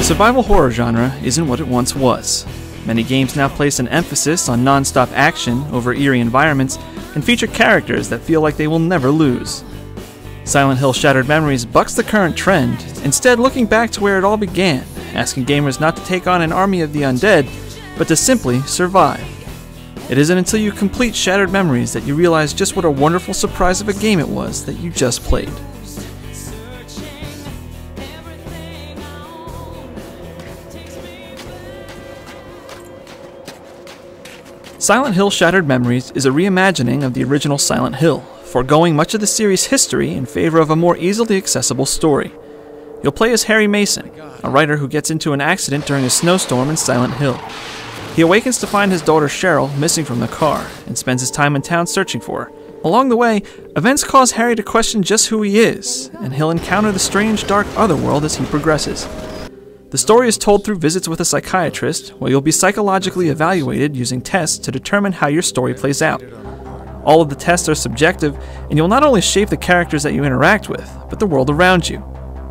survival horror genre isn't what it once was. Many games now place an emphasis on non-stop action over eerie environments and feature characters that feel like they will never lose. Silent Hill Shattered Memories bucks the current trend, instead looking back to where it all began, asking gamers not to take on an army of the undead, but to simply survive. It isn't until you complete Shattered Memories that you realize just what a wonderful surprise of a game it was that you just played. Silent Hill Shattered Memories is a reimagining of the original Silent Hill, foregoing much of the series' history in favor of a more easily accessible story. You'll play as Harry Mason, a writer who gets into an accident during a snowstorm in Silent Hill. He awakens to find his daughter Cheryl missing from the car, and spends his time in town searching for her. Along the way, events cause Harry to question just who he is, and he'll encounter the strange, dark otherworld as he progresses. The story is told through visits with a psychiatrist, where you'll be psychologically evaluated using tests to determine how your story plays out. All of the tests are subjective, and you'll not only shape the characters that you interact with, but the world around you.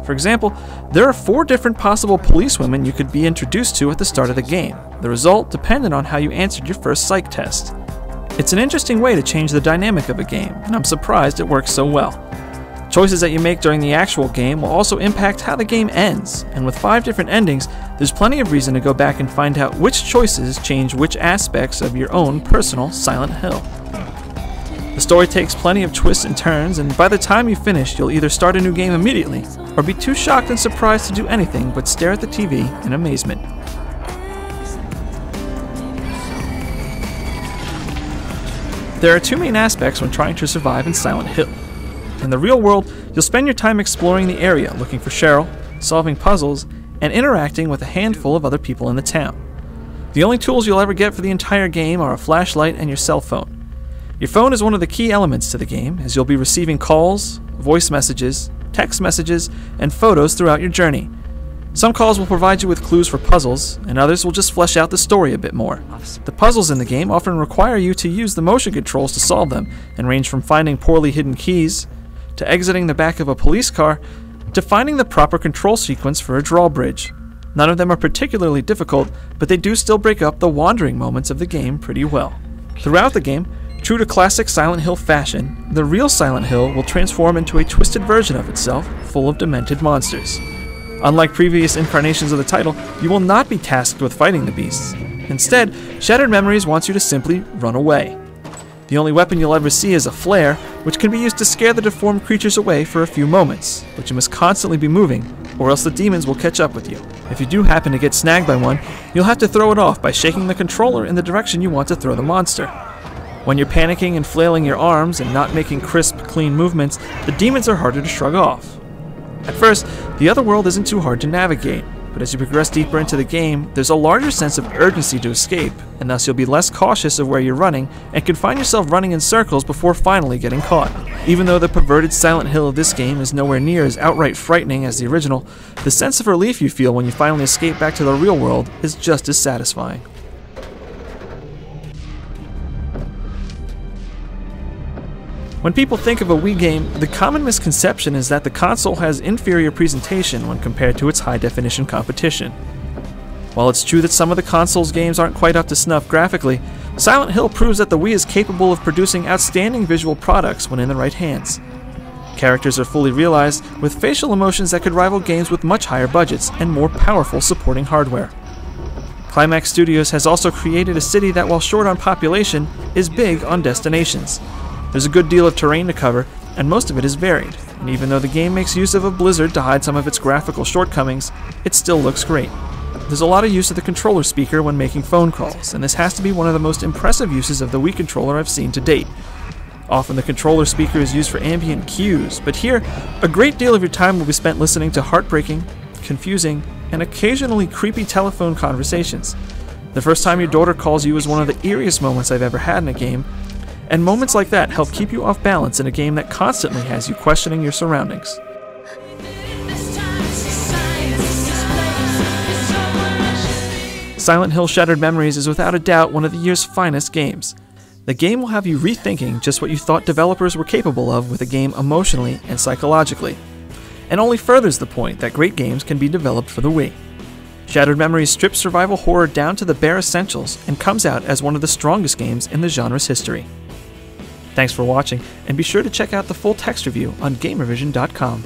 For example, there are 4 different possible policewomen you could be introduced to at the start of the game, the result dependent on how you answered your first psych test. It's an interesting way to change the dynamic of a game, and I'm surprised it works so well. Choices that you make during the actual game will also impact how the game ends, and with 5 different endings, there's plenty of reason to go back and find out which choices change which aspects of your own personal Silent Hill. The story takes plenty of twists and turns, and by the time you finish, you'll either start a new game immediately, or be too shocked and surprised to do anything but stare at the TV in amazement. There are 2 main aspects when trying to survive in Silent Hill. In the real world, you'll spend your time exploring the area, looking for Cheryl, solving puzzles, and interacting with a handful of other people in the town. The only tools you'll ever get for the entire game are a flashlight and your cell phone. Your phone is one of the key elements to the game, as you'll be receiving calls, voice messages, text messages, and photos throughout your journey. Some calls will provide you with clues for puzzles, and others will just flesh out the story a bit more. The puzzles in the game often require you to use the motion controls to solve them, and range from finding poorly hidden keys, to exiting the back of a police car, to finding the proper control sequence for a drawbridge. None of them are particularly difficult, but they do still break up the wandering moments of the game pretty well. Throughout the game, true to classic Silent Hill fashion, the real Silent Hill will transform into a twisted version of itself, full of demented monsters. Unlike previous incarnations of the title, you will not be tasked with fighting the beasts. Instead, Shattered Memories wants you to simply run away. The only weapon you'll ever see is a flare, which can be used to scare the deformed creatures away for a few moments, but you must constantly be moving, or else the demons will catch up with you. If you do happen to get snagged by one, you'll have to throw it off by shaking the controller in the direction you want to throw the monster. When you're panicking and flailing your arms and not making crisp, clean movements, the demons are harder to shrug off. At first, the other world isn't too hard to navigate, but as you progress deeper into the game, there's a larger sense of urgency to escape, and thus you'll be less cautious of where you're running, and can find yourself running in circles before finally getting caught. Even though the perverted Silent Hill of this game is nowhere near as outright frightening as the original, the sense of relief you feel when you finally escape back to the real world is just as satisfying. When people think of a Wii game, the common misconception is that the console has inferior presentation when compared to its high-definition competition. While it's true that some of the console's games aren't quite up to snuff graphically, Silent Hill proves that the Wii is capable of producing outstanding visual products when in the right hands. Characters are fully realized, with facial emotions that could rival games with much higher budgets and more powerful supporting hardware. Climax Studios has also created a city that, while short on population, is big on destinations. There's a good deal of terrain to cover, and most of it is varied, and even though the game makes use of a blizzard to hide some of its graphical shortcomings, it still looks great. There's a lot of use of the controller speaker when making phone calls, and this has to be one of the most impressive uses of the Wii controller I've seen to date. Often the controller speaker is used for ambient cues, but here, a great deal of your time will be spent listening to heartbreaking, confusing, and occasionally creepy telephone conversations. The first time your daughter calls you is one of the eeriest moments I've ever had in a game, and moments like that help keep you off balance in a game that constantly has you questioning your surroundings. Silent Hill Shattered Memories is without a doubt one of the year's finest games. The game will have you rethinking just what you thought developers were capable of with a game emotionally and psychologically, and only furthers the point that great games can be developed for the Wii. Shattered Memories strips survival horror down to the bare essentials and comes out as one of the strongest games in the genre's history. Thanks for watching, and be sure to check out the full text review on Gamervision.com.